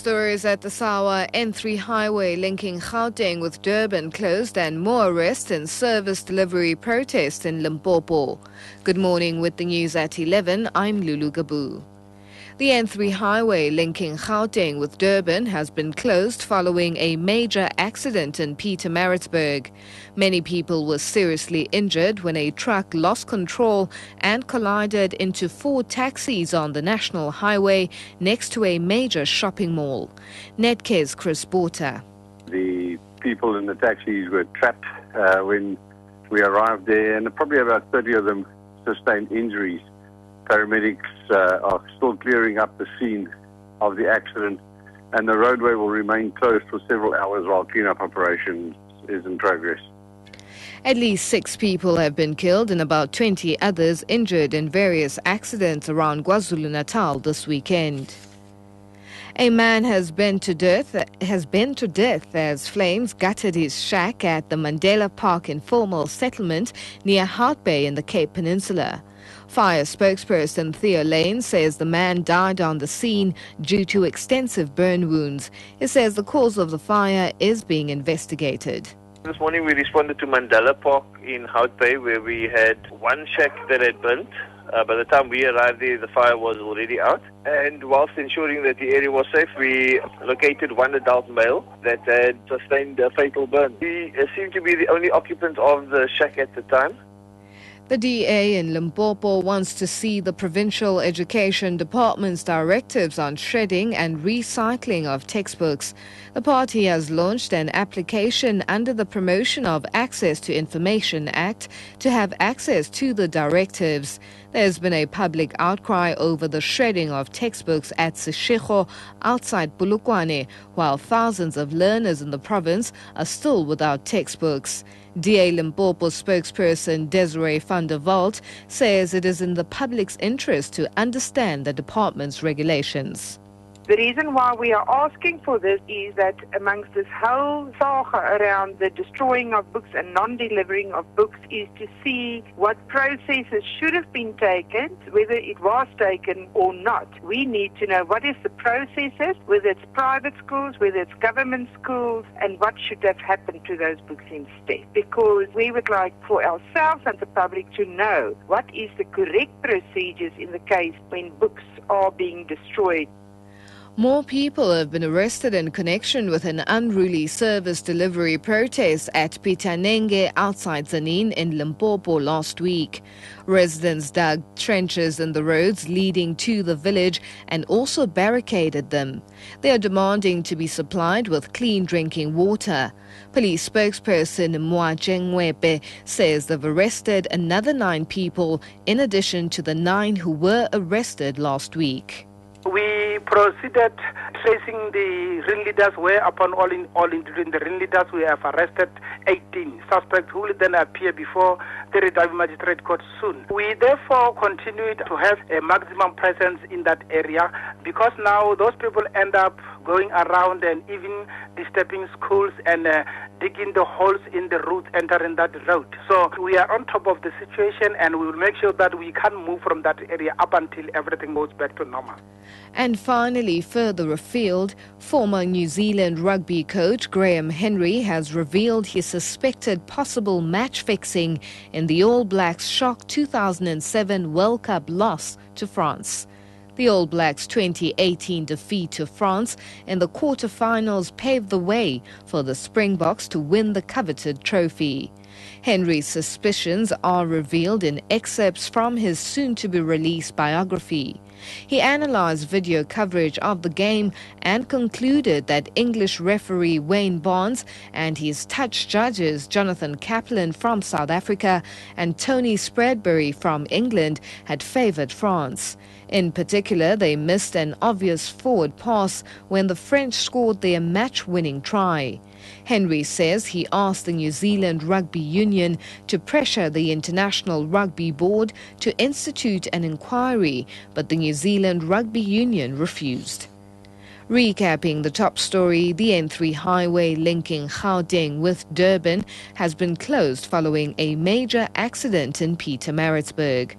Stories at the Sawa N3 highway linking Gauteng with Durban closed and more arrests and service delivery protests in Limpopo. Good morning with the news at 11. I'm Lulu Gabu. The N3 highway linking Gauteng with Durban has been closed following a major accident in Pietermaritzburg. Many people were seriously injured when a truck lost control and collided into 4 taxis on the national highway next to a major shopping mall. Netcare's Chris Porter. The people in the taxis were trapped when we arrived there, and probably about 30 of them sustained injuries. Paramedics are still clearing up the scene of the accident, and the roadway will remain closed for several hours while cleanup operations is in progress. At least 6 people have been killed and about 20 others injured in various accidents around KwaZulu-Natal this weekend. A man has been to death as flames gutted his shack at the Mandela Park informal settlement near Hout Bay in the Cape Peninsula. Fire spokesperson Theo Lane says the man died on the scene due to extensive burn wounds. He says the cause of the fire is being investigated. This morning we responded to Mandela Park in Hout Bay, where we had one shack that had burnt. By the time we arrived there, the fire was already out. And whilst ensuring that the area was safe, we located one adult male that had sustained a fatal burn. He seemed to be the only occupant of the shack at the time. The DA in Limpopo wants to see the Provincial Education Department's directives on shredding and recycling of textbooks. The party has launched an application under the Promotion of Access to Information Act to have access to the directives. There's been a public outcry over the shredding of textbooks at Seshego outside Polokwane, while thousands of learners in the province are still without textbooks. DA Limpopo spokesperson Desiree van der Walt says it is in the public's interest to understand the department's regulations. The reason why we are asking for this is that amongst this whole saga around the destroying of books and non-delivering of books is to see what processes should have been taken, whether it was taken or not. We need to know what is the processes, whether it's private schools, whether it's government schools, and what should have happened to those books instead. Because we would like for ourselves and the public to know what is the correct procedures in the case when books are being destroyed. More people have been arrested in connection with an unruly service delivery protest at Pitanenge outside Zanin in Limpopo last week. Residents dug trenches in the roads leading to the village and also barricaded them. They are demanding to be supplied with clean drinking water. Police spokesperson Moajengwepe says they've arrested another 9 people in addition to the 9 who were arrested last week. We proceeded tracing the ringleaders, whereupon all including the ringleaders, we have arrested 18 suspects who will then appear before the Reserve Magistrate Court soon. We therefore continue to have a maximum presence in that area because now those people end up going around and even disturbing schools and digging the holes in the route entering that road. So we are on top of the situation and we will make sure that we can move from that area up until everything goes back to normal. And finally, further afield, former New Zealand rugby coach Graham Henry has revealed he suspected possible match fixing in the All Blacks' shock 2007 World Cup loss to France. The All Blacks' 2018 defeat to France in the quarter-finals paved the way for the Springboks to win the coveted trophy. Henry's suspicions are revealed in excerpts from his soon-to-be-released biography. He analysed video coverage of the game and concluded that English referee Wayne Barnes and his touch judges Jonathan Kaplan from South Africa and Tony Spreadbury from England had favoured France. In particular, they missed an obvious forward pass when the French scored their match-winning try. Henry says he asked the New Zealand Rugby Union to pressure the International Rugby Board to institute an inquiry, but the New Zealand Rugby Union refused. Recapping the top story, the N3 highway linking Gauteng with Durban has been closed following a major accident in Pietermaritzburg.